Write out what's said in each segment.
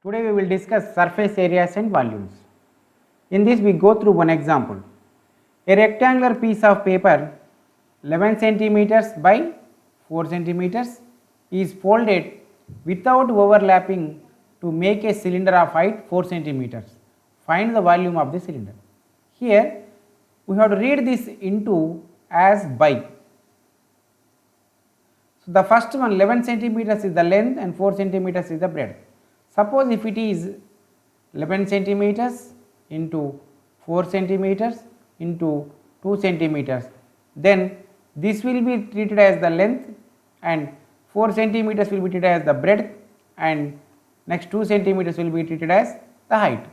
Today we will discuss surface areas and volumes. In this we go through one example. A rectangular piece of paper 11 centimeters by 4 centimeters is folded without overlapping to make a cylinder of height 4 centimeters. Find the volume of the cylinder. Here we have to read this into as by. So the first one 11 centimeters is the length and 4 centimeters is the breadth. Suppose if it is 11 centimeters into 4 centimeters into 2 centimeters, then this will be treated as the length and 4 centimeters will be treated as the breadth and next 2 centimeters will be treated as the height.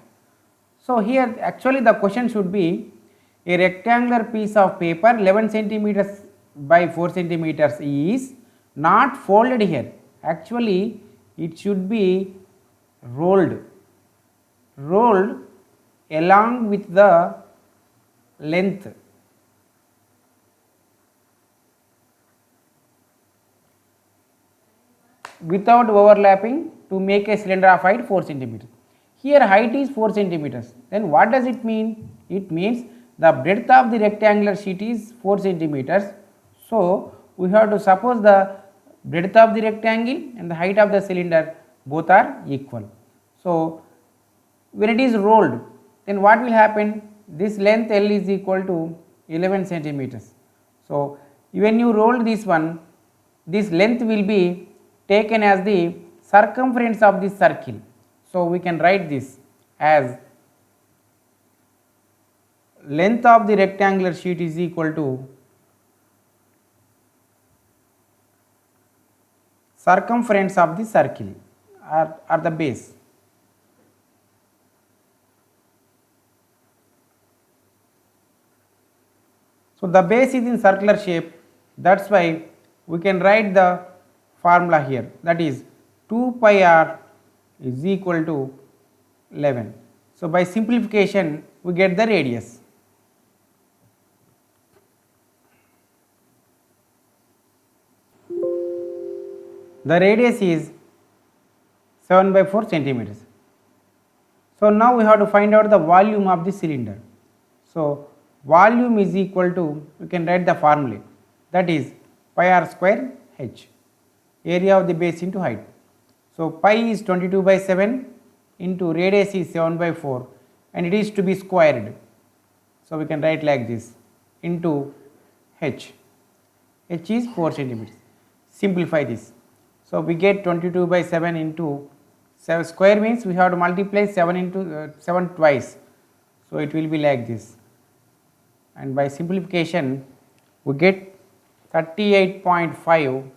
So here actually the question should be a rectangular piece of paper 11 centimeters by 4 centimeters is not folded here. Actually it should be rolled along with the length. Without overlapping to make a cylinder of height 4 centimeters. Here height is 4 centimeters. Then what does it mean? It means the breadth of the rectangular sheet is 4 centimeters. So we have to suppose the breadth of the rectangle and the height of the cylinder both are equal. So when it is rolled, then what will happen? This length L is equal to 11 centimeters. So when you roll this one, this length will be taken as the circumference of this circle. So we can write this as length of the rectangular sheet is equal to circumference of the circle or the base. So the base is in circular shape, that's why we can write the formula here, that is 2 pi r is equal to 11. So by simplification we get the radius. The radius is 7 by 4 centimeters. So now we have to find out the volume of the cylinder. So volume is equal to, we can write the formula, that is pi r square h, area of the base into height. So pi is 22 by 7 into radius is 7 by 4 and it is to be squared. So we can write like this into h, h is 4 centimeters. Simplify this. So we get 22 by 7 into 7 square means we have to multiply 7 into 7 twice. So it will be like this. And by simplification we get 38.5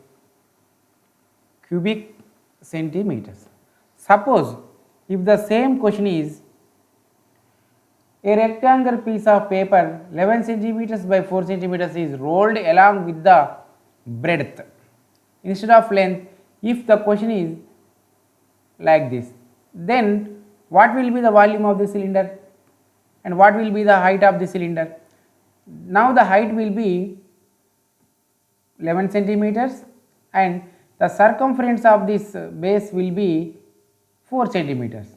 cubic centimeters. Suppose if the same question is a rectangular piece of paper 11 centimeters by 4 centimeters is rolled along with the breadth instead of length, if the question is like this, then what will be the volume of the cylinder and what will be the height of the cylinder? Now the height will be 11 centimeters and the circumference of this base will be 4 centimeters.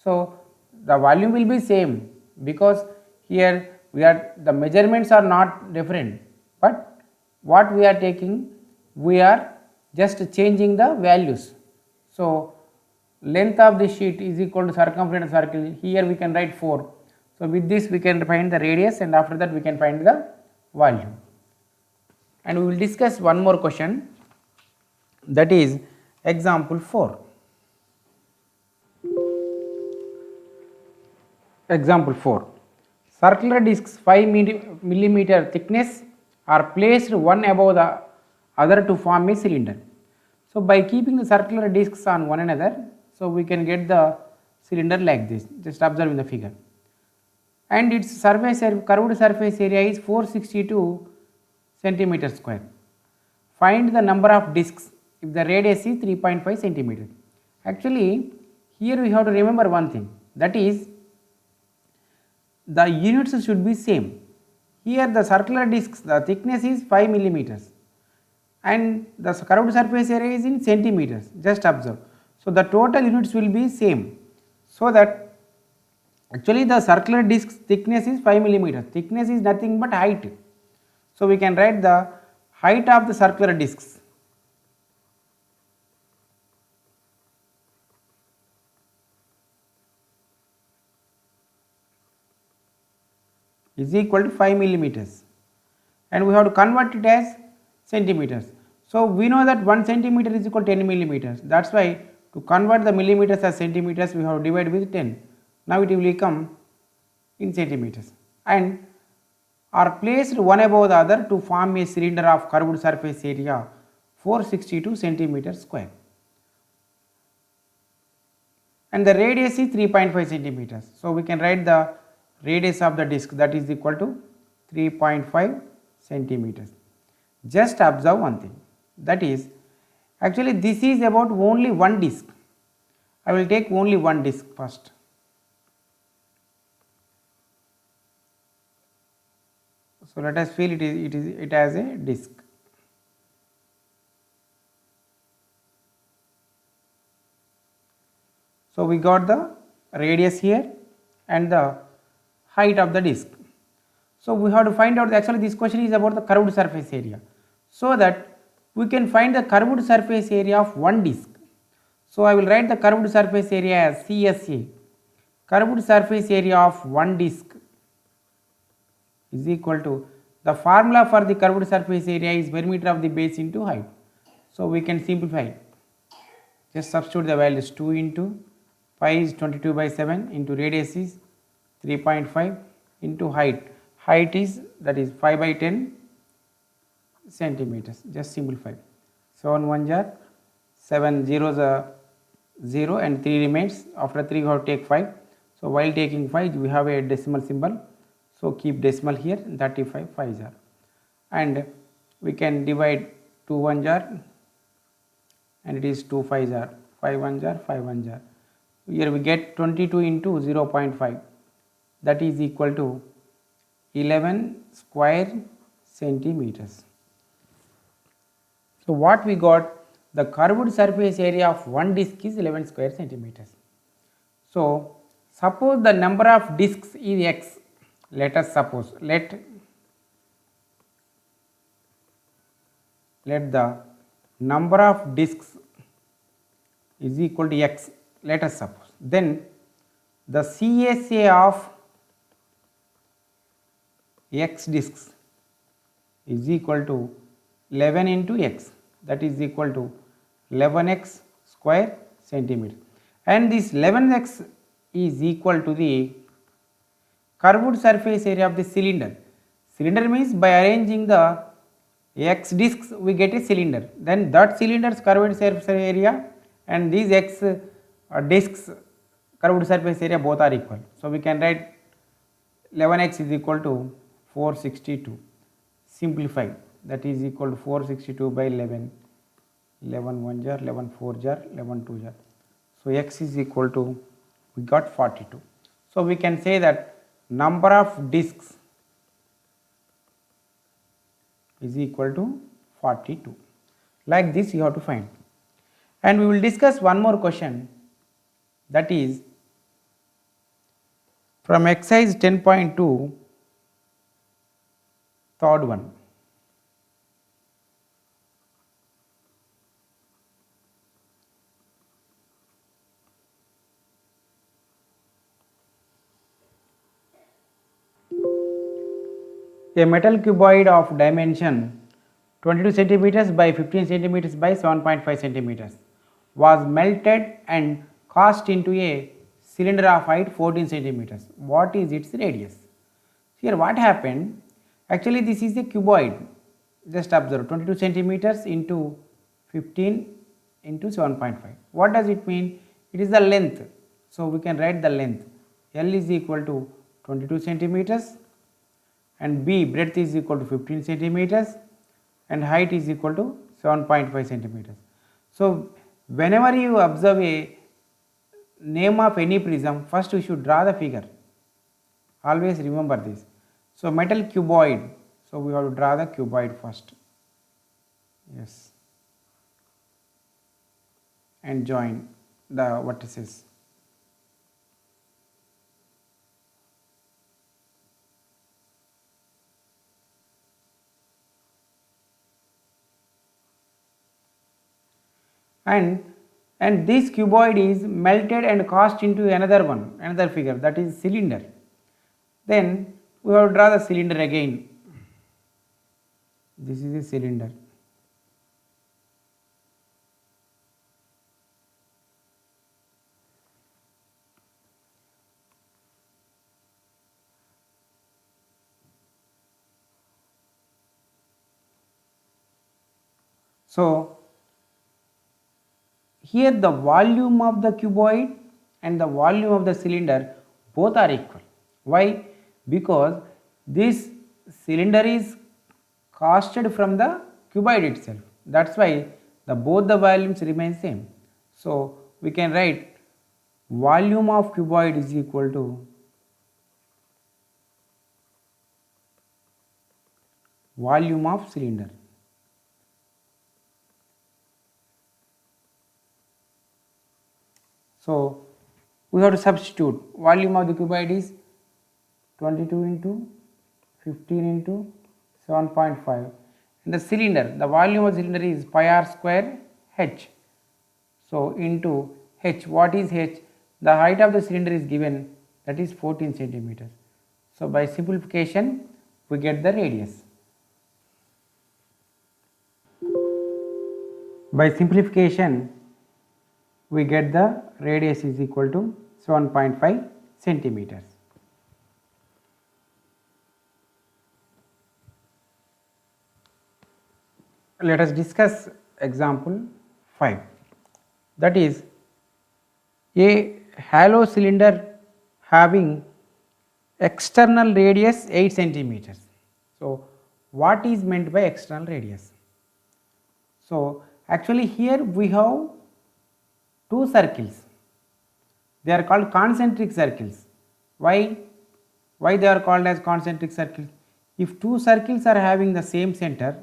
So the volume will be same because here the measurements are not different, but what we are taking, we are just changing the values. So length of the sheet is equal to circumference circle, here we can write 4. So with this we can find the radius and after that we can find the volume. And we will discuss one more question, that is example 4. Example 4. Circular discs 5 millimeter thickness are placed one above the other to form a cylinder. So by keeping the circular discs on one another, so we can get the cylinder like this, just observe in the figure. And its surface curved surface area is 462 centimeters square. Find the number of discs if the radius is 3.5 centimeters. Actually here we have to remember one thing, that is the units should be same. Here the circular discs, the thickness is 5 millimeters and the curved surface area is in centimeters, just observe. So the total units will be same. So that actually the circular disc thickness is 5 millimeters. Thickness is nothing but height. So we can write the height of the circular discs is equal to 5 millimeters, and we have to convert it as centimeters. So we know that 1 centimeter is equal to 10 millimeters. That's why to convert the millimeters as centimeters we have to divide with 10. Now it will become in centimeters and are placed one above the other to form a cylinder of curved surface area 462 centimeters square, and the radius is 3.5 centimeters. So we can write the radius of the disc, that is equal to 3.5 centimeters. Just observe one thing, that is actually this is about only one disc. I will take only one disc first. So let us feel it as a disc. So we got the radius here and the height of the disc. So we have to find out, actually this question is about the curved surface area. So that we can find the curved surface area of one disc. So I will write the curved surface area as CSA. Curved surface area of one disc is equal to, the formula for the curved surface area is perimeter of the base into height. So we can simplify. Just substitute the values, 2 into pi is 22 by 7 into radius is 3.5 into height. Height is, that is 5 by 10 centimeters. Just simplify. 7 1s are 7 zeros are 0 and 3 remains. After 3 we have to take 5. So while taking 5 we have a decimal symbol. So keep decimal here, 35 5s are, and we can divide 2 1s are and it is 2 5s are, 5 1s are 5 1s are. Here we get 22 into 0.5, that is equal to 11 square centimeters. So what we got, the curved surface area of one disc is 11 square centimeters. So suppose the number of discs is x. Let us suppose, let the number of discs is equal to x, let us suppose. Then the CSA of x discs is equal to 11 into x, that is equal to 11x square centimeter, and this 11x is equal to the curved surface area of the cylinder. Cylinder means by arranging the x discs we get a cylinder, then that cylinder's curved surface area and these x discs curved surface area both are equal. So we can write 11x is equal to 462. Simplify, that is equal to 462 by 11. 11 1s are, 11 4s are, 11 2s are. So x is equal to, we got 42. So we can say that number of discs is equal to 42. Like this you have to find. And we will discuss one more question, that is from exercise 10.2, third one. A metal cuboid of dimension 22 centimeters by 15 centimeters by 7.5 centimeters was melted and cast into a cylinder of height 14 centimeters. What is its radius? Here what happened? Actually this is a cuboid. Just observe, 22 centimeters into 15 into 7.5. What does it mean? It is the length. So we can write the length. L is equal to 22 centimeters and B breadth is equal to 15 centimeters and height is equal to 7.5 centimeters. So whenever you observe a name of any prism, first you should draw the figure. Always remember this. So metal cuboid, so we have to draw the cuboid first. Yes. And join. the vertices. And this cuboid is melted and cast into another figure, that is cylinder. Then we have to draw the cylinder again. This is a cylinder. So here the volume of the cuboid and the volume of the cylinder both are equal. Why? Because this cylinder is casted from the cuboid itself. That is why both the volumes remain same. So we can write volume of cuboid is equal to volume of cylinder. So we have to substitute volume of the cuboid is 22 into 15 into 7.5, and the cylinder, the volume of the cylinder is pi r square h. So into h, what is h? The height of the cylinder is given, that is 14 centimeters. So by simplification we get the radius. By simplification we get the radius is equal to 7.5 centimeters. Let us discuss example 5, that is a hollow cylinder having external radius 8 centimeters. So what is meant by external radius? So actually here we have two circles, they are called concentric circles. Why they are called as concentric circles? If two circles are having the same center,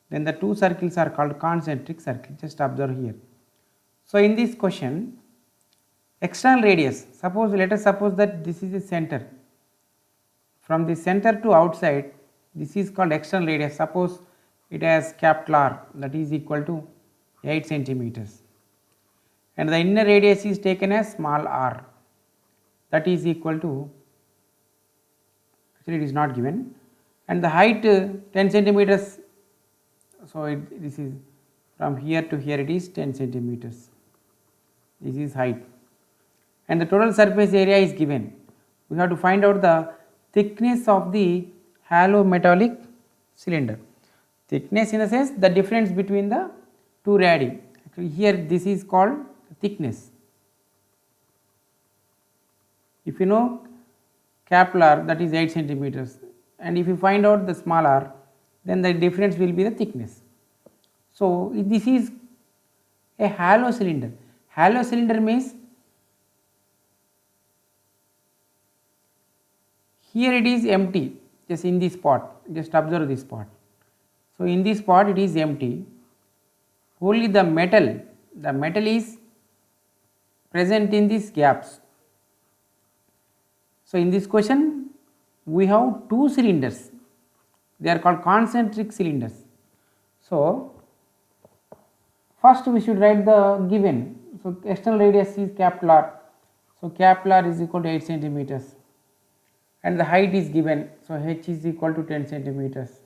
then the two circles are called concentric circles. Just observe here. So in this question, external radius, let us suppose that this is a center, from the center to outside this is called external radius. Suppose it has capital R, that is equal to 8 centimeters, and the inner radius is taken as small r, that is equal to, actually it is not given, and the height 10 centimeters. So this is from here to here, it is 10 centimeters, this is height, and the total surface area is given. We have to find out the thickness of the hollow metallic cylinder. Thickness in the sense the difference between the two radii. Actually here this is called thickness. If you know capital R, that is 8 centimeters, and if you find out the small r, then the difference will be the thickness. So this is a hollow cylinder. Hollow cylinder means here it is empty, just in this spot, just observe this spot. So in this spot it is empty, only the metal is present in these gaps. So in this question we have two cylinders, they are called concentric cylinders. So first we should write the given. So external radius is capital R, so capital R is equal to 8 centimeters, and the height is given, so h is equal to 10 centimeters,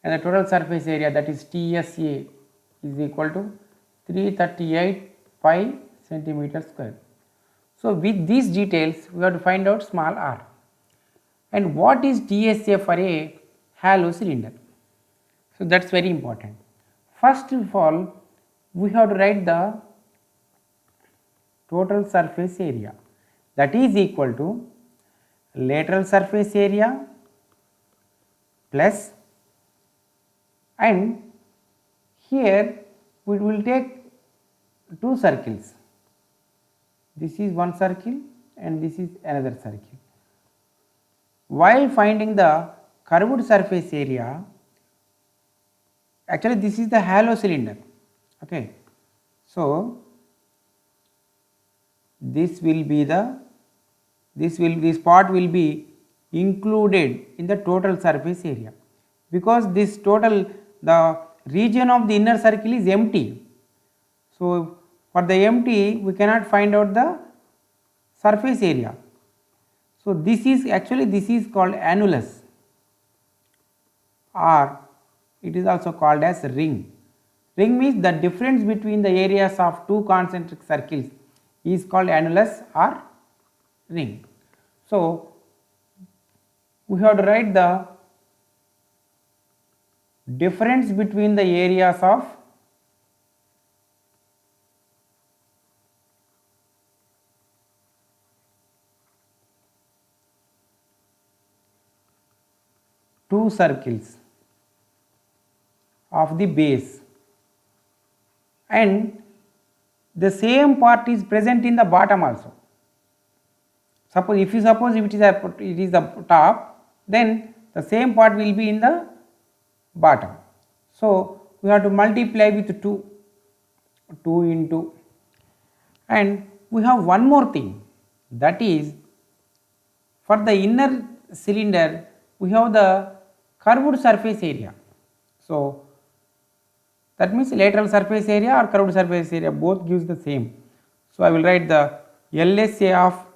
and the total surface area, that is TSA, is equal to 338 pi centimeter square. So with these details we have to find out small r. And what is TSA for a hollow cylinder? So that is very important. First of all we have to write the total surface area, that is equal to lateral surface area plus, and here we will take two circles, this is one circle and this is another circle. While finding the curved surface area, actually this is the hollow cylinder, okay. So this will be the this part will be included in the total surface area, because this total the region of the inner circle is empty. So, for the empty we cannot find out the surface area. So, this is actually this is called annulus, or it is also called as ring. Ring means the difference between the areas of two concentric circles is called annulus or ring. So, we have to write the difference between the areas of two circles of the base, and the same part is present in the bottom also. Suppose if it is the top, then the same part will be in the bottom. So, we have to multiply with 2 into, and we have one more thing, that is for the inner cylinder we have the curved surface area. So, that means lateral surface area or curved surface area both gives the same. So, I will write the LSA of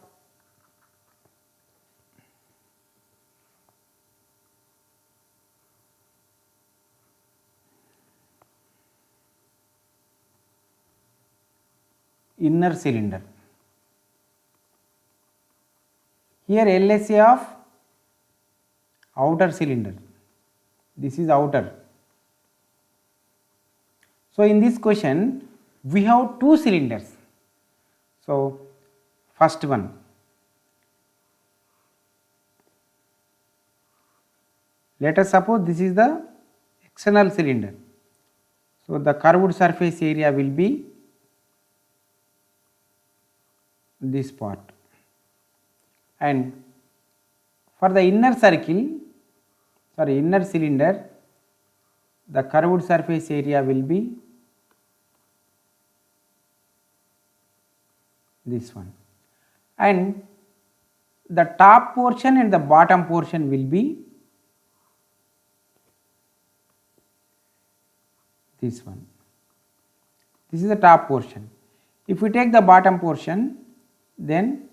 inner cylinder. Here LSA of outer cylinder, this is outer. So, in this question we have two cylinders. So, first one, let us suppose this is the external cylinder. So, the curved surface area will be this part, and for the inner cylinder, the curved surface area will be this one, and the top portion and the bottom portion will be this one. This is the top portion. If we take the bottom portion, then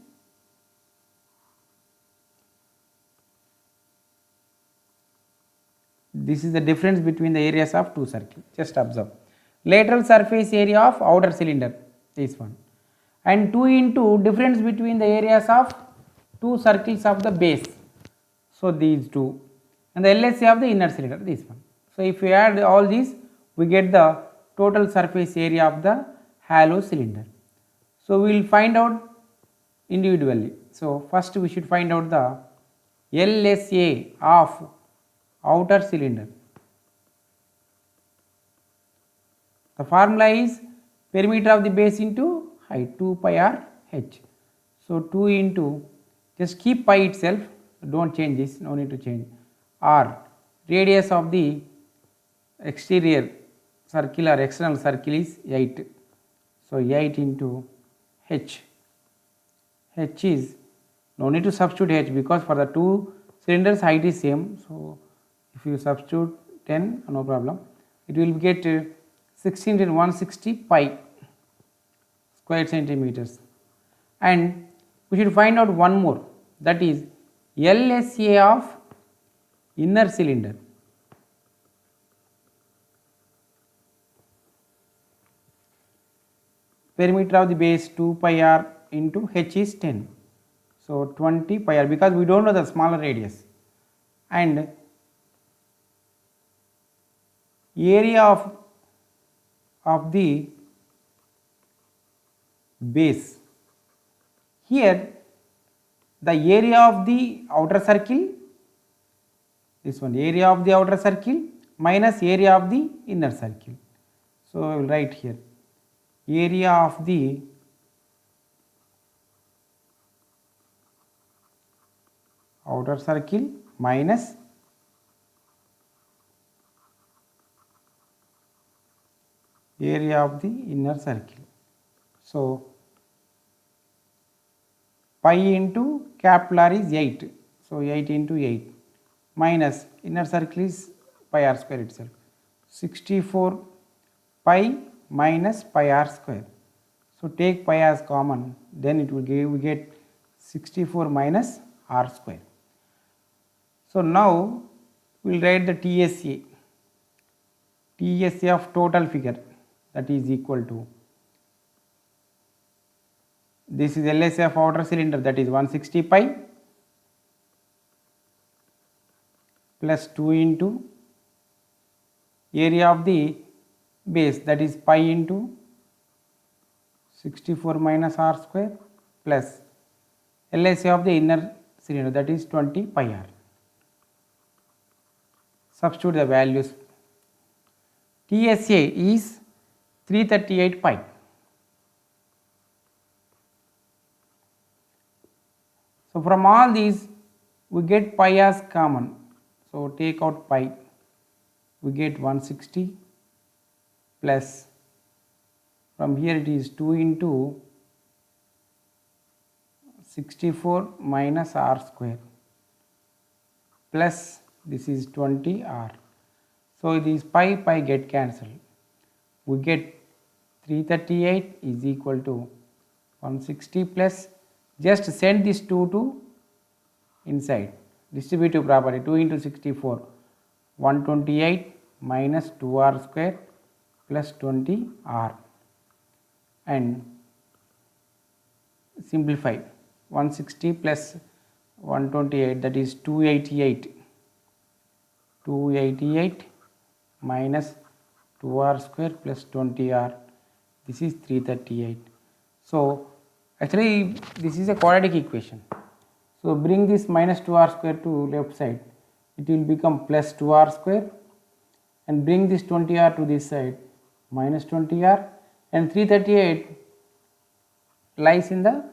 this is the difference between the areas of two circles. Just observe. Lateral surface area of outer cylinder, this one, and 2 into difference between the areas of two circles of the base. So, these two, and the LSA of the inner cylinder, this one. So, if we add all these, we get the total surface area of the hollow cylinder. So, we will find out individually. So, first we should find out the LSA of outer cylinder. The formula is perimeter of the base into height, 2 pi r h. So, 2 into, just keep pi itself, do not change this, no need to change, r, radius of the exterior circle or external circle is 8. So, 8 into h. H is, no need to substitute h, because for the two cylinders height is same. So, if you substitute 10, no problem, it will get 16 into 160 pi square centimeters. And we should find out one more, that is LSA of inner cylinder. Perimeter of the base 2 pi r into h is 10. So, 20 pi r, because we do not know the smaller radius, and area of the base. Here the area of the outer circle, this one, area of the outer circle minus area of the inner circle. So, I will write here area of the outer circle minus area of the inner circle. So, pi into capital R is 8. So 8 into 8 minus inner circle is pi r square itself. 64 pi minus pi r square. So take pi as common, then it will give, we get 64 minus r square. So now we will write the TSA. TSA of total figure, that is equal to, this is LSA of outer cylinder, that is 160 pi plus 2 into area of the base, that is pi into 64 minus r square plus LSA of the inner cylinder, that is 20 pi r. Substitute the values. TSA is 338 pi. So from all these we get pi as common. So take out pi, we get 160 plus, from here it is 2 into 64 minus r square plus this is 20 r. So these pi get cancelled. We get 338 is equal to 160 plus, just send this 2 to inside, distributive property, 2 into 64, 128 minus 2r square plus 20r, and simplify, 160 plus 128, that is 288, 288 minus 2r square plus 20r, this is 338. So actually this is a quadratic equation. So bring this minus 2r square to left side, it will become plus 2r square, and bring this 20r to this side, minus 20r, and 338 lies in the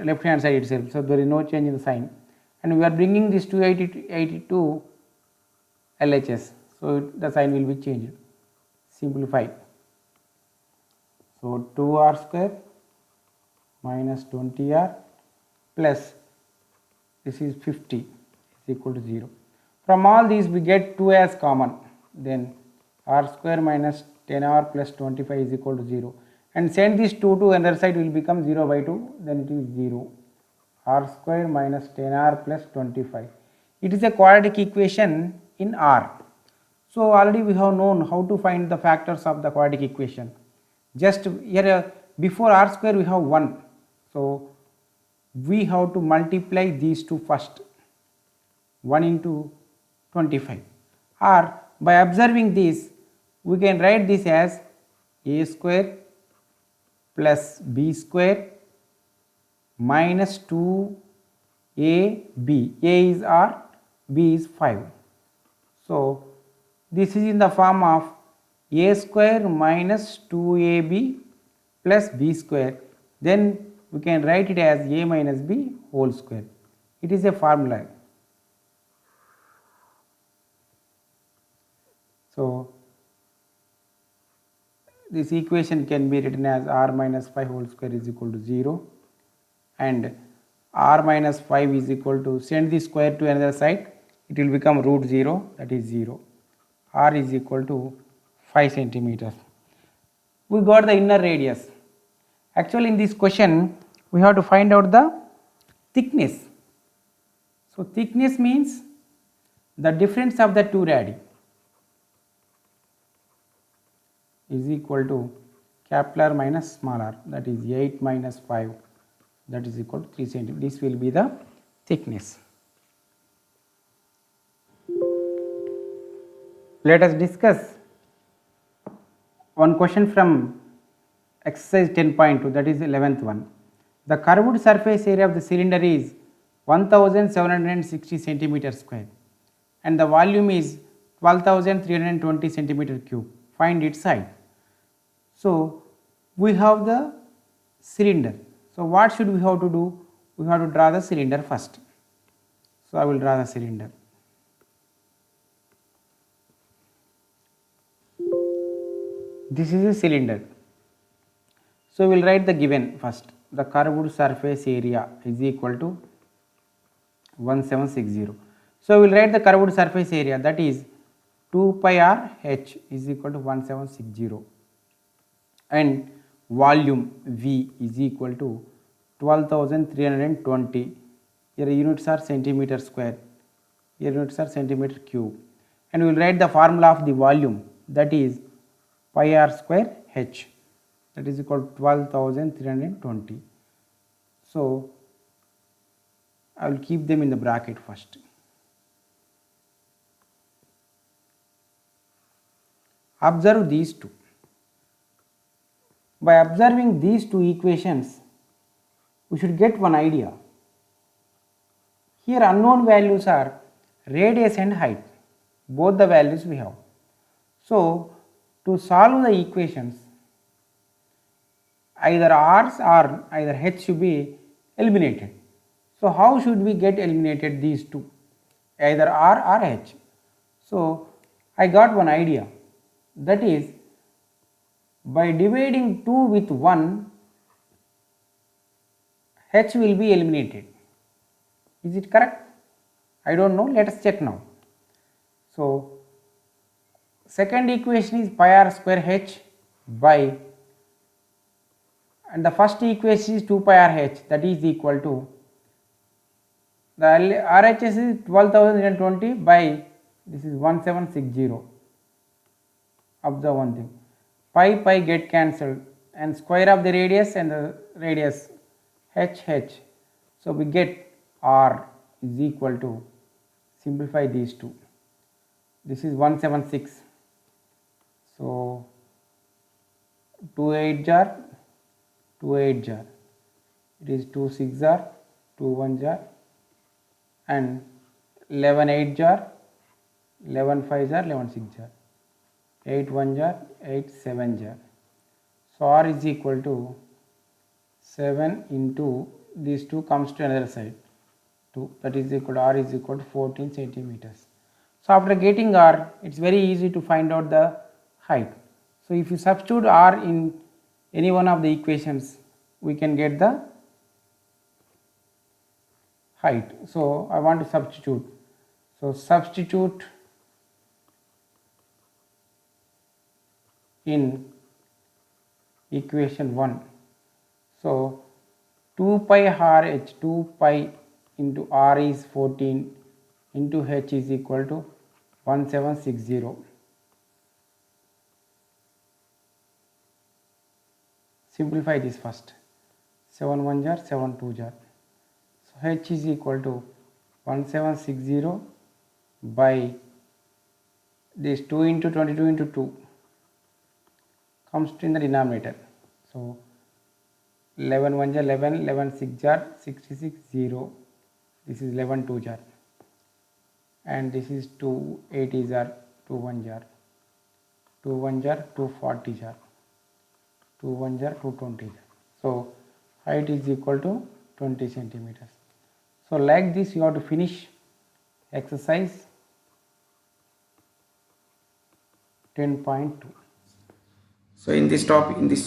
left hand side itself. So there is no change in the sign, and we are bringing this 280 to LHS. So the sign will be changed. Simplify. So 2r square minus 20r plus this is 50 is equal to 0. From all these we get 2 as common, then r square minus 10r plus 25 is equal to 0, and send this 2 to another side will become 0 by 2, then it is 0. R square minus 10r plus 25. It is a quadratic equation in R. So already we have known how to find the factors of the quadratic equation. Just here before r square we have 1. So we have to multiply these two first, 1 into 25, or by observing this we can write this as a square plus b square minus 2ab. A is r, b is 5. So this is in the form of a square minus 2ab plus b square, then we can write it as a minus b whole square. It is a formula. So this equation can be written as r minus 5 whole square is equal to 0, and r minus 5 is equal to, send the square to another side, it will become root 0, that is 0. R is equal to 5 centimeters. We got the inner radius. Actually in this question we have to find out the thickness. So thickness means the difference of the two radii is equal to capital R minus small r, that is 8 minus 5, that is equal to 3 cm. This will be the thickness. Let us discuss one question from exercise 10.2, that is 11th one. The curved surface area of the cylinder is 1760 centimeter square and the volume is 12,320 centimeter cube. Find its height. So we have the cylinder. So what should we have to do? We have to draw the cylinder first. So I will draw the cylinder. This is a cylinder. So we will write the given first. the curved surface area is equal to 1760. So we will write the curved surface area, that is 2 pi r h is equal to 1760, and volume V is equal to 12,320. Here units are centimeter square, here units are centimeter cube, and we will write the formula of the volume, that is pi r square h, that is equal to 12,320. So I will keep them in the bracket first. Observe these two. By observing these two equations, we should get one idea. Here unknown values are radius and height, both the values we have. So to solve the equations, either r's or either h should be eliminated. So how should we get eliminated these two, either r or h? So I got one idea, that is by dividing 2 with 1, h will be eliminated. Is it correct? I don't know, let us check now. So second equation is pi r square h by, and the first equation is 2 pi r h, that is equal to, the RHS is 12,020 by, this is 1760. Observe one thing, pi get cancelled and square of the radius and the radius h. So we get r is equal to, simplify these two, this is 176. So 2 8 jar, 2 8 jar, it is 2 6 jar, 2 1 jar, and 11 8 jar, 11 5 jar, 11 6 jar, 8 1 jar, 8 7 jar. So r is equal to 7 into these two comes to another side 2, that is equal to r is equal to 14 centimeters. So after getting r, it is very easy to find out the height. So if you substitute r in any one of the equations, we can get the height. So I want to substitute. So substitute in equation 1. So 2 pi r h, 2 pi into r is 14 into h is equal to 1760. Simplify this first, 7 1 jar, 7 2 jar. So h is equal to 1760 by this 2 into 22 into 2 comes to in the denominator. So 11 1 jar 11, 11 6 jar 66 0, this is 11 2 jar, and this is 2 80 jar, 2 1 jar, 2 1 jar 240 jar, 2 1 jar 220 jar. So height is equal to 20 centimeters. So like this you have to finish exercise 10.2. So in this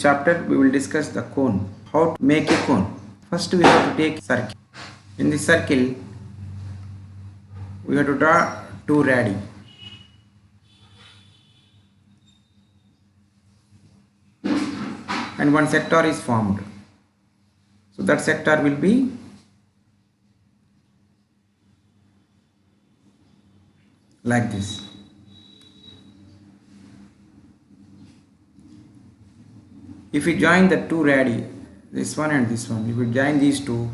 chapter we will discuss the cone, how to make a cone. First we have to take circle. In this circle we have to draw two radii. And one sector is formed. So that sector will be like this. If we join the two radii, this one and this one, if we join these two,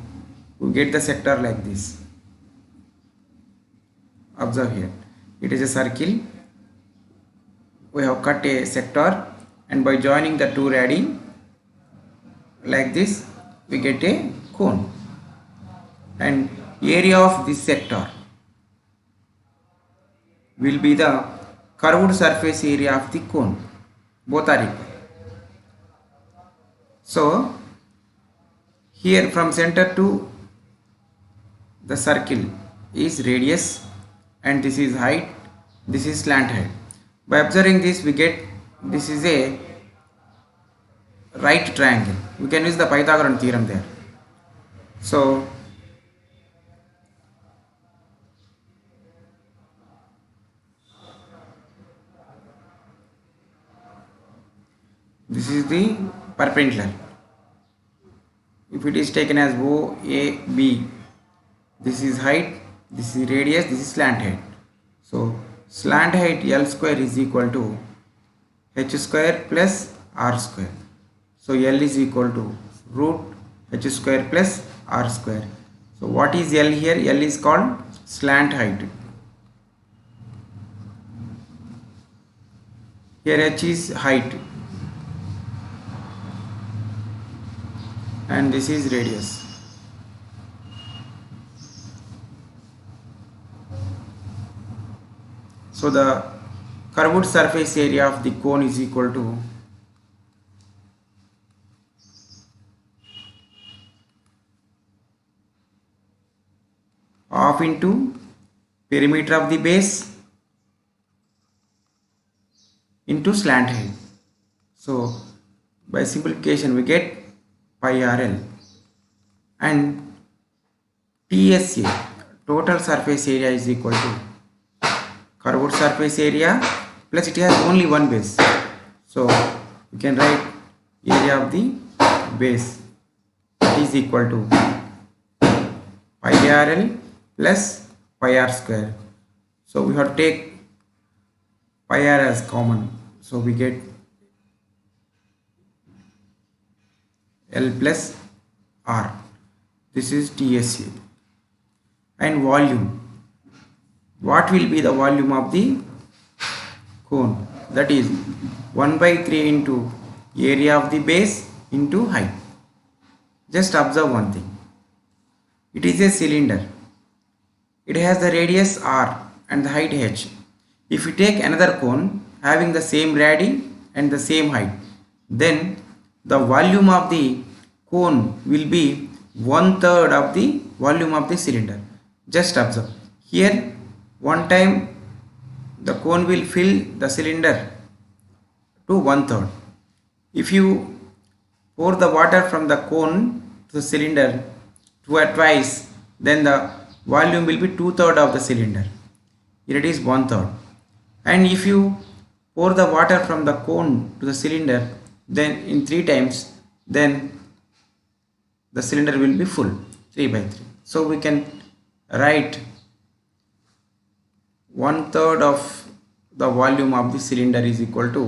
we get the sector like this. Observe here, it is a circle. We have cut a sector, and by joining the two radii like this, we get a cone. And area of this sector will be the curved surface area of the cone. Both are equal. So here from center to the circle is radius, and this is height, this is slant height. By observing this, we get this is a right triangle. We can use the Pythagorean theorem there. So this is the perpendicular. If it is taken as OAB, this is height, this is radius, this is slant height. So slant height L square is equal to h square plus r square. So L is equal to root h square plus r square. So what is L here? L is called slant height. Here h is height and this is radius. So the curved surface area of the cone is equal to half into perimeter of the base into slant height. So by simplification we get pi RL, and TSA total surface area is equal to curved surface area plus it has only one base. So we can write area of the base is equal to pi RL plus pi r square. So we have to take pi r as common. So we get L plus R. This is TSA. And volume. What will be the volume of the cone? That is 1 by 3 into area of the base into height. Just observe one thing. It is a cylinder. It has the radius R and the height h. If you take another cone having the same radii and the same height, then the volume of the cone will be 1/3 of the volume of the cylinder. Just observe. Here one time the cone will fill the cylinder to 1/3. If you pour the water from the cone to the cylinder twice, then the volume will be 2/3 of the cylinder. Here it is 1/3. And if you pour the water from the cone to the cylinder then in 3 times, then the cylinder will be full, 3 by 3. So we can write 1/3 of the volume of the cylinder is equal to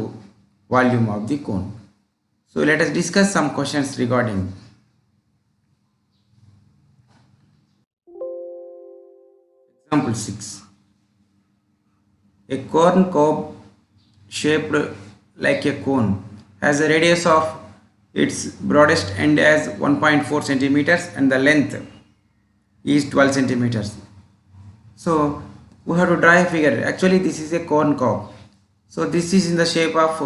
volume of the cone. So let us discuss some questions regarding. Example 6. A corn cob shaped like a cone has a radius of its broadest end as 1.4 centimeters and the length is 12 centimeters. So we have to draw a figure. Actually this is a corn cob. So this is in the shape of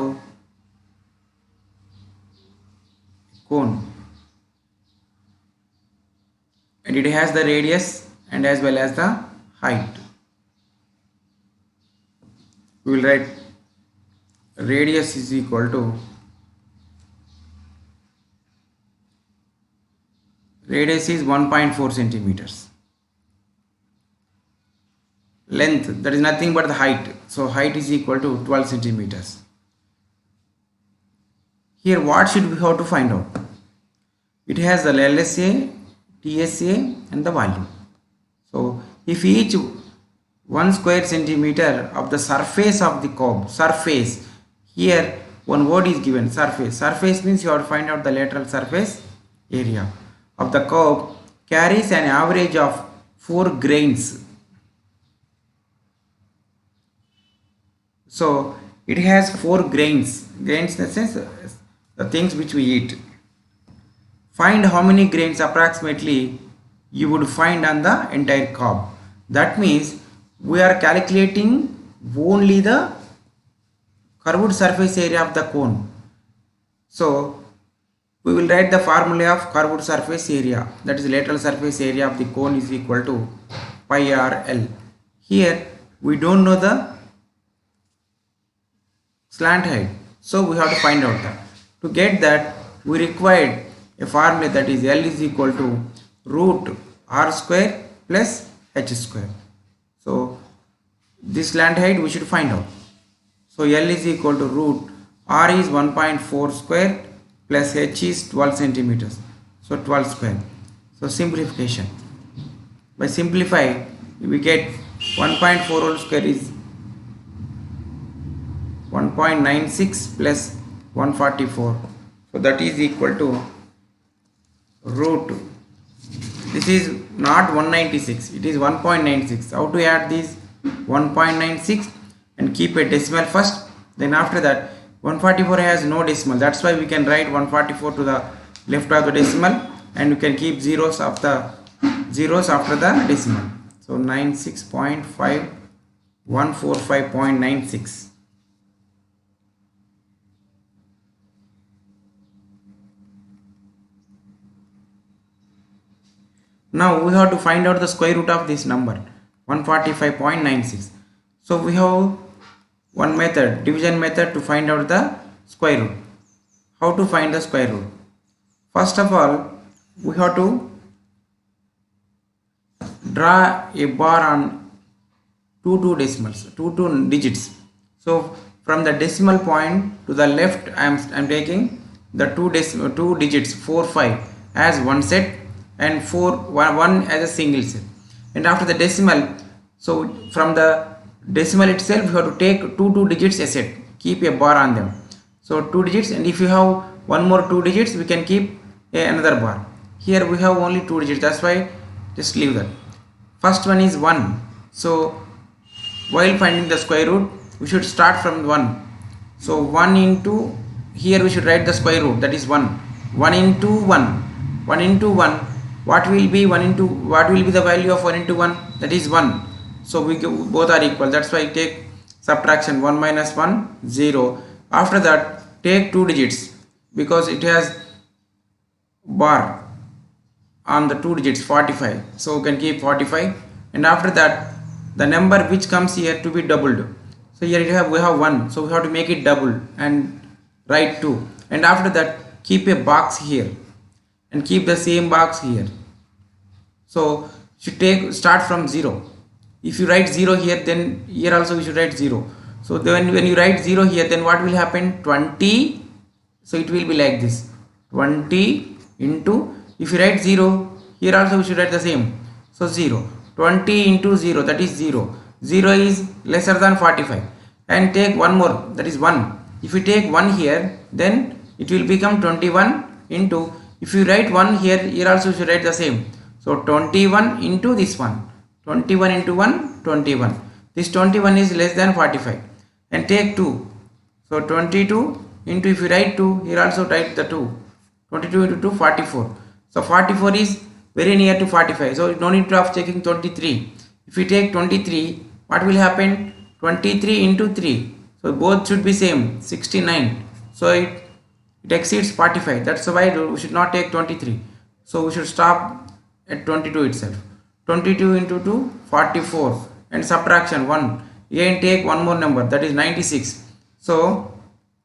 cone and it has the radius and as well as the height. We will write radius is equal to radius is 1.4 centimeters. Length, that is nothing but the height. So height is equal to 12 centimeters. Here what should we have to find out? It has the LSA, TSA and the volume. So if each 1 square centimeter of the surface of the cob, surface, here one word is given, surface. Surface means you have to find out the lateral surface area of the cob carries an average of 4 grains. So it has 4 grains. Grains in the sense the things which we eat. Find how many grains approximately you would find on the entire cob. That means we are calculating only the curved surface area of the cone. So we will write the formula of curved surface area, that is lateral surface area of the cone is equal to pi r L. Here we don't know the slant height, so we have to find out that. To get that we required a formula, that is L is equal to root r square plus h square. So this slant height we should find out. So L is equal to root r is 1.4 square plus h is 12 centimeters. So 12 square. So simplification. By simplifying, we get 1.4 whole square is 1.96 plus 144. So that is equal to root. This is not 196, it is 1.96. How to add this 1.96 and keep a decimal first? Then after that 144 has no decimal. That's why we can write 144 to the left of the decimal, and you can keep zeros after the decimal. So 96.5145.96. Now we have to find out the square root of this number 145.96. So we have one method, division method, to find out the square root. How to find the square root? First of all, we have to draw a bar on two digits. So from the decimal point to the left, I am taking the two digits 4 5 as one set and 1 as a single set. And after the decimal, so from the decimal itself you have to take two digits a set, keep a bar on them. So 2 digits, and if you have one more 2 digits, we can keep another bar. Here we have only 2 digits, that's why just leave that. First one is 1. So while finding the square root, we should start from 1. So 1 into, here we should write the square root, that is 1. 1 into 1. 1 into 1. What will be the value of 1 into 1? That is 1. So both are equal. That's why take subtraction. 1 minus 1, 0. After that, take 2 digits because it has bar on the 2 digits 45. So we can keep 45. And after that, the number which comes here to be doubled. So here we have 1. So we have to make it double and write 2. And after that, keep a box here and keep the same box here. So should start from 0. If you write 0 here, then here also we should write 0. So then when you write 0 here, then what will happen? 20. So it will be like this. 20 into, if you write 0, here also we should write the same. So 0. 20 into 0, that is 0. 0 is lesser than 45. And take one more, that is 1. If you take 1 here, then it will become 21 into, if you write 1 here, here also you should write the same. So 21 into this one. 21 into 1, 21. This 21 is less than 45. And take 2. So 22 into, if you write 2, here also write the 2. 22 into 2, 44. So 44 is very near to 45. So no need of checking 23. If you take 23, what will happen? 23 into 3. So both should be same, 69. So it exceeds 45. That's why we should not take 23. So we should stop at 22 itself. 22 into 2, 44. And subtraction 1. Again take one more number, that is 96. So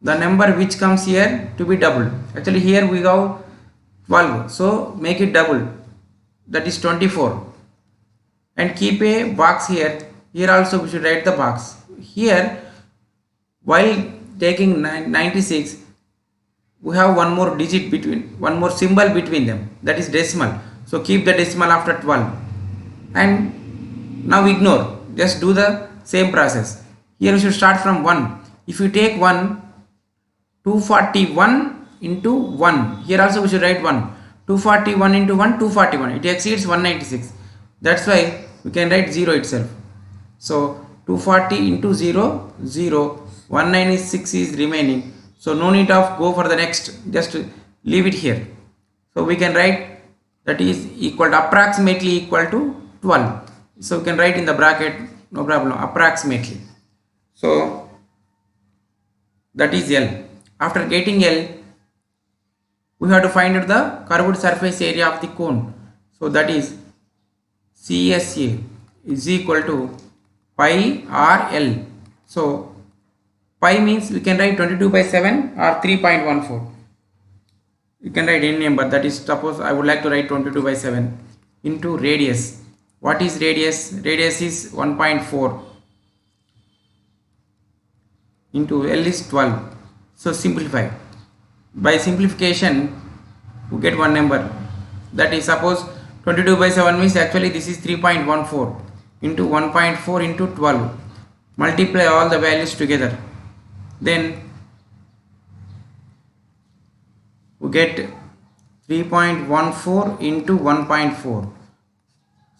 the number which comes here to be doubled. Actually here we have 12. So make it double. That is 24. And keep a box here. Here also we should write the box. Here while taking 96, we have one more symbol between them, that is decimal. So keep the decimal after 12. And now ignore, just do the same process. Here we should start from 1. If you take 1, 241 into 1. Here also we should write 1. 241 into 1, 241. It exceeds 196. That's why we can write 0 itself. So 240 into 0, 0. 196 is remaining. So no need of go for the next. Just leave it here. So we can write that is equal to approximately equal to 12. So we can write in the bracket, no problem, approximately. So that is L. After getting L, we have to find out the curved surface area of the cone. So that is CSA is equal to pi r L. So pi means we can write 22 by 7 or 3.14. you can write any number, that is, suppose I would like to write 22 by 7 into radius. What is radius? Radius is 1.4 into L is 12. So simplify. By simplification, we get one number. That is, suppose 22 by 7 means actually this is 3.14 into 1.4 into 12. Multiply all the values together. Then we get 3.14 into 1.4.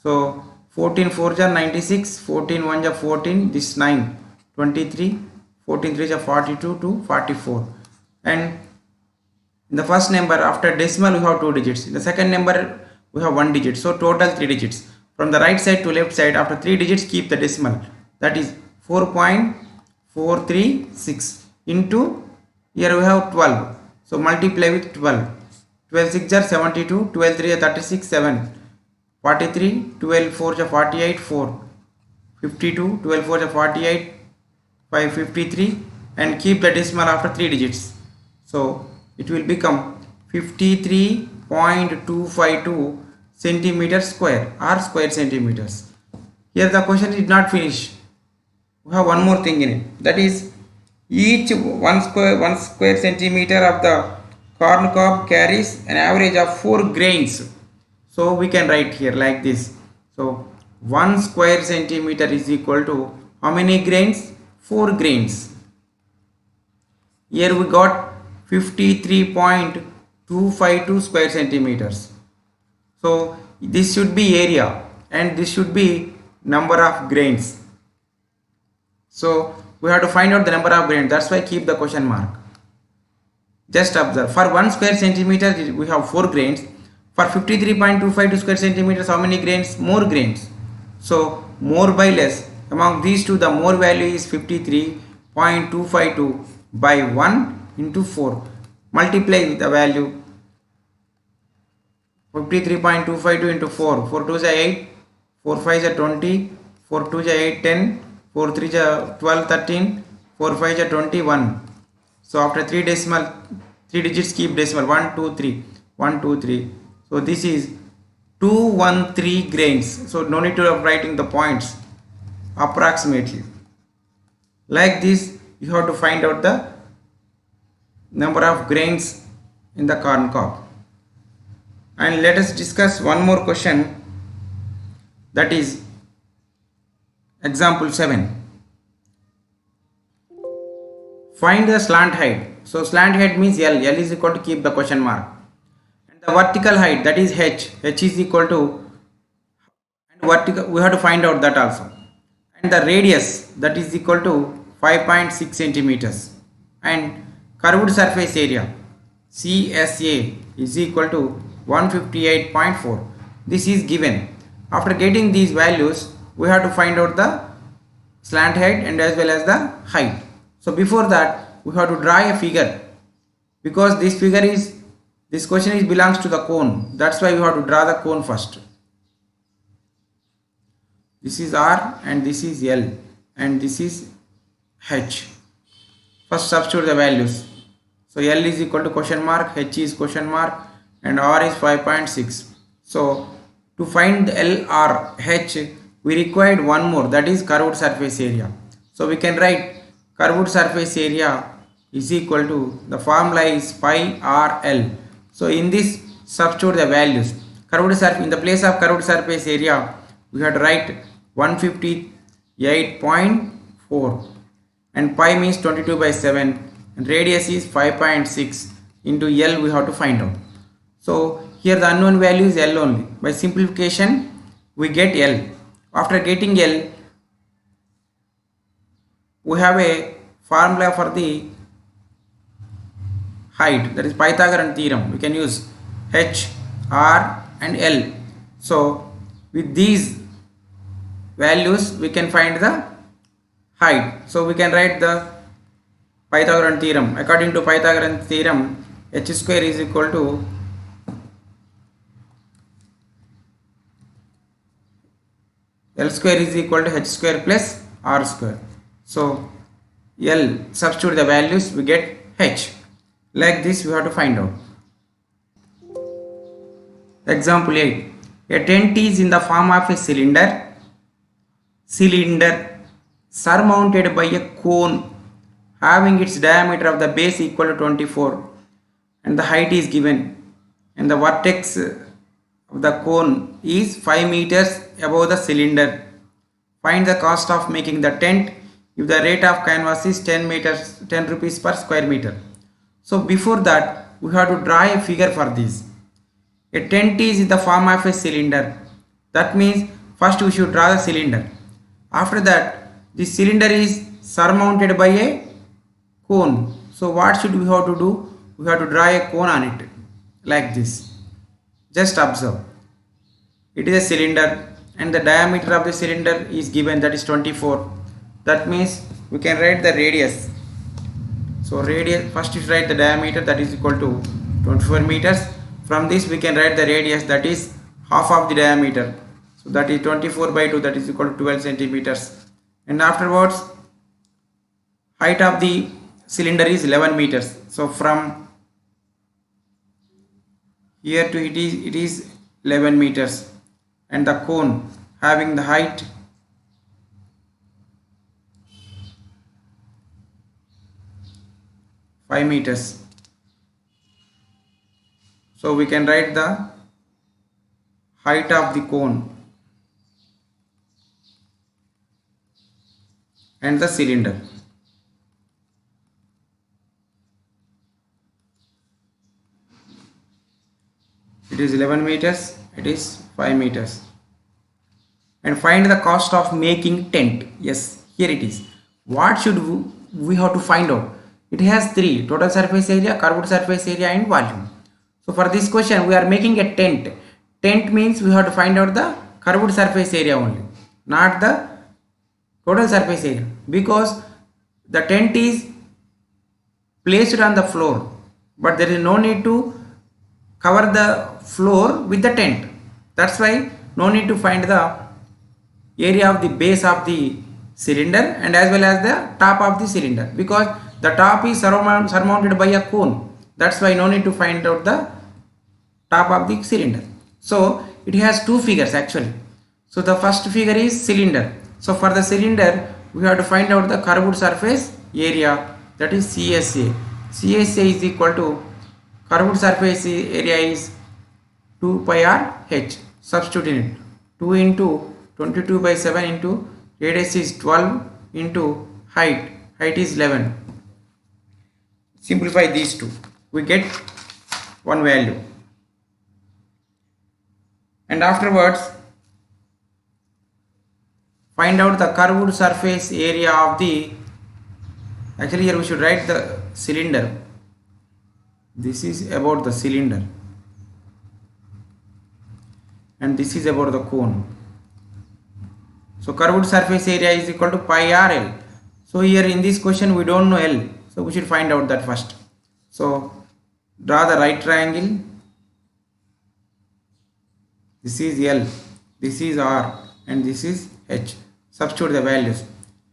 So 14 4s are 96, 14 1s are 14, this 9, 23, 14 3s are 42 to 44. And in the first number, after decimal we have 2 digits. In the second number we have 1 digit. So total 3 digits. From the right side to left side, after 3 digits keep the decimal. That is 4.436 into, here we have 12. So multiply with 12. 12 6 are 72, 12 3 are 36, 7. 43, 12 4 are 48, 4. 52, 12 4 are 48, 5, 53, and keep the decimal after 3 digits. So it will become 53.252 centimeters square or square centimeters. Here the question is not finished. We have one more thing in it. That is, each one square centimeter of the corn cob carries an average of 4 grains. So we can write here like this. So 1 square centimeter is equal to how many grains? 4 grains. Here we got 53.252 square centimeters. So this should be area and this should be number of grains. So we have to find out the number of grains. That's why keep the question mark. Just observe. For 1 square centimeter we have 4 grains. For 53.252 square centimeters, how many grains? More grains. So more by less. Among these two, the more value is 53.252 by 1 into 4. Multiply with the value 53.252 into 4. 4 2s are 8, 4 5s are 20, 4 2s are 8, 10, 4 3s are 12, 13, 4 5s are 21. So after 3 digits keep decimal, 1 2 3, 1 2 3. So this is 213 grains. So no need to writing the points, approximately. Like this you have to find out the number of grains in the corn cob. And let us discuss one more question, that is example 7. Find the slant height. So slant height means L. L is equal to, keep the question mark. And the vertical height, that is H. H is equal to, and vertical we have to find out that also. And the radius, that is equal to 5.6 centimeters. And curved surface area CSA is equal to 158.4. This is given. After getting these values, we have to find out the slant height and as well as the height. So before that, we have to draw a figure, because this question belongs to the cone. That's why we have to draw the cone first. This is R and this is L and this is H. First substitute the values. So L is equal to question mark, H is question mark, and R is 5.6. So to find L or H, we required one more, that is curved surface area. So we can write curved surface area is equal to, the formula is pi r L. So in this substitute the values. Curved surface, in the place of curved surface area we have to write 158.4, and pi means 22 by 7, and radius is 5.6 into L we have to find out. So here the unknown value is L only. By simplification we get L. After getting L, we have a formula for the height, that is Pythagorean theorem. We can use H, R and L. So with these values we can find the height. So we can write the Pythagorean theorem. According to Pythagorean theorem, H square is equal to L square is equal to H square plus R square. So L, substitute the values, we get H. Like this we have to find out. Example 8. A tent is in the form of a cylinder surmounted by a cone having its diameter of the base equal to 24 and the height is given and the vertex of the cone is 5 meters above the cylinder. Find the cost of making the tent if the rate of canvas is 10 rupees per square meter. So before that we have to draw a figure for this. A tent is in the form of a cylinder. That means first we should draw the cylinder. After that this cylinder is surmounted by a cone. So what should we have to do? We have to draw a cone on it like this. Just observe. It is a cylinder and the diameter of the cylinder is given, that is 24. That means we can write the radius. So radius, first you write the diameter, that is equal to 24 meters. From this we can write the radius, that is half of the diameter. So that is 24 by 2, that is equal to 12 centimeters. And afterwards height of the cylinder is 11 meters. So from here to it is 11 meters and the cone having the height 5 meters. So we can write the height of the cone and the cylinder. It is 11 meters, it is 5 meters. And find the cost of making tent. Yes, here it is. What should we have to find out? It has three: total surface area, curved surface area and volume. So for this question we are making a tent. Tent means we have to find out the curved surface area only, not the total surface area, because the tent is placed on the floor but there is no need to cover the floor with the tent. That's why no need to find the area of the base of the cylinder and as well as the top of the cylinder, because the top is surmounted by a cone. That's why no need to find out the top of the cylinder. So it has two figures actually. So the first figure is cylinder. So for the cylinder we have to find out the curved surface area, that is CSA. CSA is equal to curved surface area is 2 pi r h. Substitute in it. 2 into 22 by 7 into radius is 12 into height is 11. Simplify these two, we get one value. And afterwards find out the curved surface area of the, actually here we should write the cylinder. This is about the cylinder and this is about the cone. So curved surface area is equal to pi r L. So here in this question we don't know L, so we should find out that first. So draw the right triangle. This is L, this is R and this is H. Substitute the values.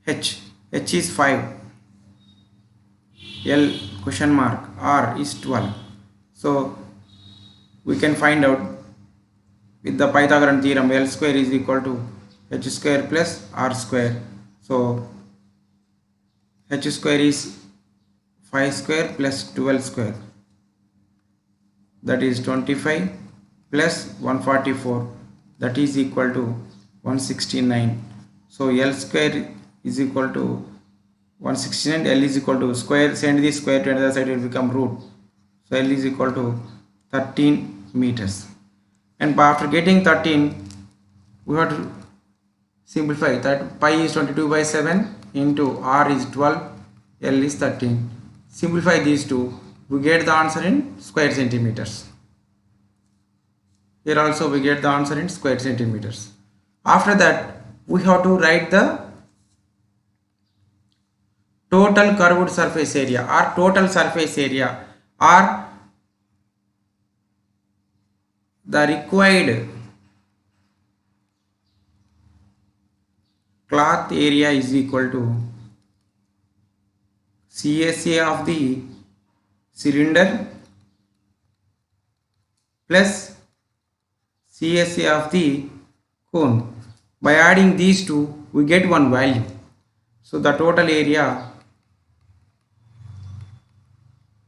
H is 5, L question mark, R is 12. So we can find out with the Pythagorean theorem, L square is equal to H square plus R square. So H square is 5 square plus 12 square, that is 25 plus 144, that is equal to 169. So L square is equal to 169, L is equal to square, send this square to another side, it will become root. So L is equal to 13 meters. And after getting 13 we have to simplify that. Pi is 22 by 7 into R is 12, L is 13. Simplify these two, we get the answer in square centimeters. Here also we get the answer in square centimeters. After that we have to write the total curved surface area or total surface area, or the required cloth area is equal to CSA of the cylinder plus CSA of the cone. By adding these two, we get one value. So the total area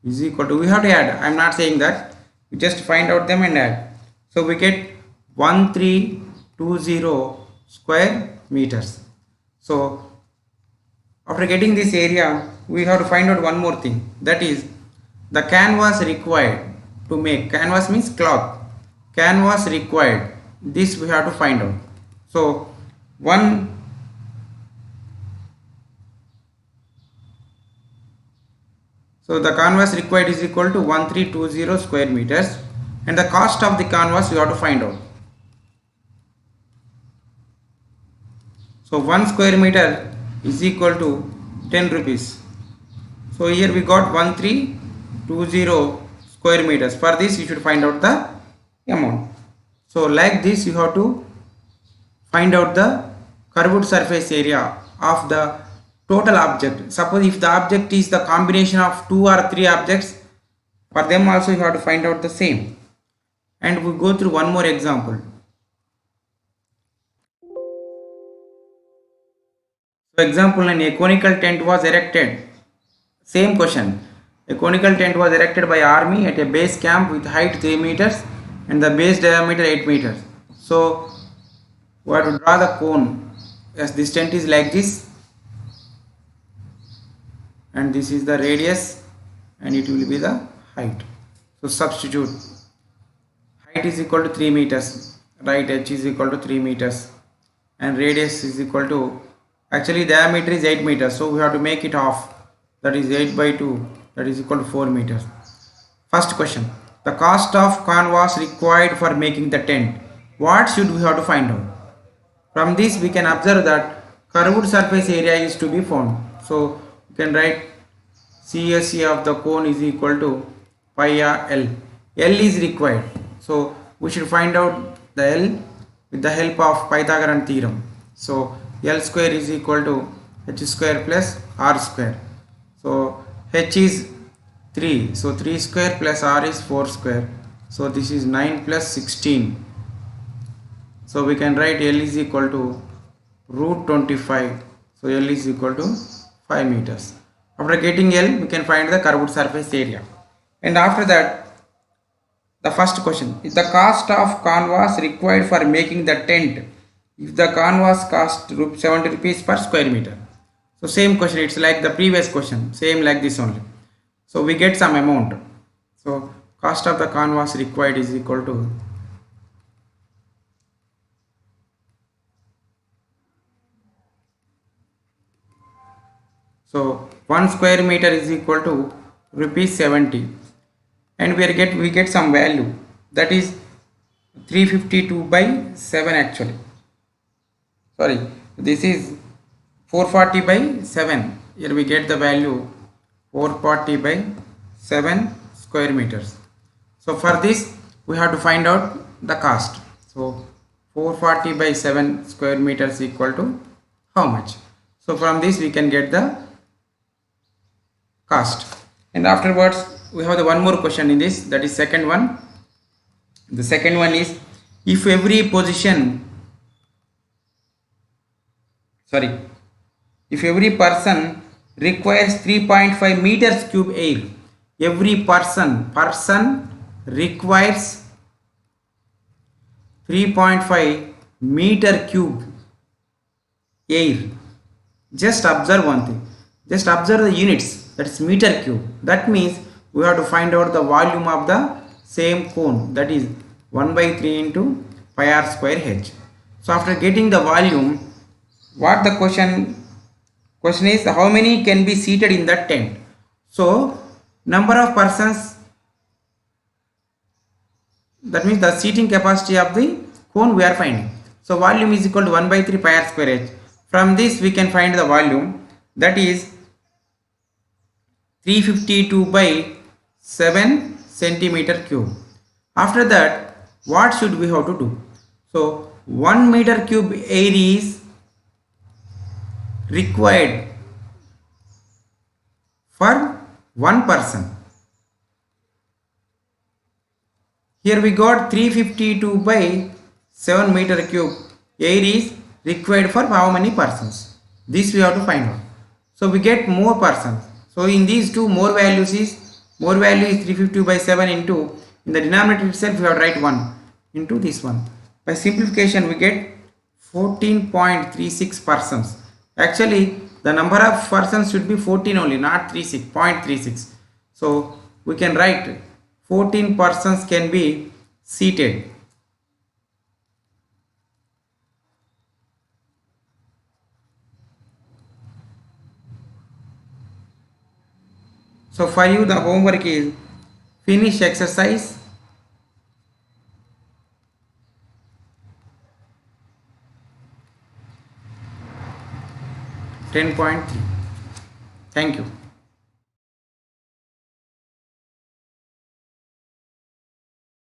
is equal to, we have to add, I am not saying that, we just find out them and add. So we get 1320 square meters. So after getting this area, we have to find out one more thing, that is the canvas required to make, canvas means cloth, canvas required, this we have to find out. So the canvas required is equal to 1320 square meters, and the cost of the canvas we have to find out. So 1 square meter is equal to 10 rupees. So here we got 1320 square meters. For this you should find out the amount. So like this you have to find out the curved surface area of the total object. Suppose if the object is the combination of 2 or 3 objects, for them also you have to find out the same. And we go through one more example. So example, a conical tent was erected. Same question. A conical tent was erected by army at a base camp with height 3 meters and the base diameter 8 meters. So we have to draw the cone. Yes, this tent is like this, and this is the radius, and it will be the height. So substitute, height is equal to 3 meters, right, h is equal to 3 meters, and radius is equal to, actually diameter is 8 meters, so we have to make it half, that is 8 by 2, that is equal to 4 meters. First question, the cost of canvas required for making the tent, what should we have to find out? From this we can observe that curved surface area is to be found. So you can write CSA of the cone is equal to pi r L. L is required. So we should find out the L with the help of Pythagorean theorem. So L square is equal to h square plus r square. So h is 3. So 3 square plus r is 4 square. So this is 9 plus 16. So we can write L is equal to root 25. So L is equal to 5 meters. After getting L, we can find the curved surface area. And after that, the first question is the cost of canvas required for making the tent. If the canvas cost 70 rupees per square meter. So same question, it's like the previous question, same like this only. So we get some amount. So cost of the canvas required is equal to, so 1 square meter is equal to rupees 70, and we get some value, that is 352 by 7 actually. Sorry, this is 440 by 7. Here we get the value 440 by 7 square meters. So for this we have to find out the cost. So 440 by 7 square meters equal to how much? So from this we can get the cost. And afterwards we have the one more question in this, that is second one. The second one is, if every person requires 3.5 meters cube air, every person requires 3.5 meter cube air. Just observe one thing, just observe the units, that is meter cube. That means we have to find out the volume of the same cone, that is 1 by 3 into pi r square h. So after getting the volume, what the question is, how many can be seated in that tent? So number of persons, that means the seating capacity of the cone we are finding. So volume is equal to 1 by 3 pi r square h. From this we can find the volume, that is 352 by 7 centimeter cube. After that, what should we have to do? So 1 meter cube air is required for one person. Here we got 352 by 7 meter cube air is required for how many persons? This we have to find out. So we get more persons. So in these two, more value is 350 by 7 into, in the denominator itself we have to write 1 into this one. By simplification we get 14.36 persons. Actually the number of persons should be 14 only, not 0.36. So we can write 14 persons can be seated. So for you the homework is finish exercise 10.3. Thank you.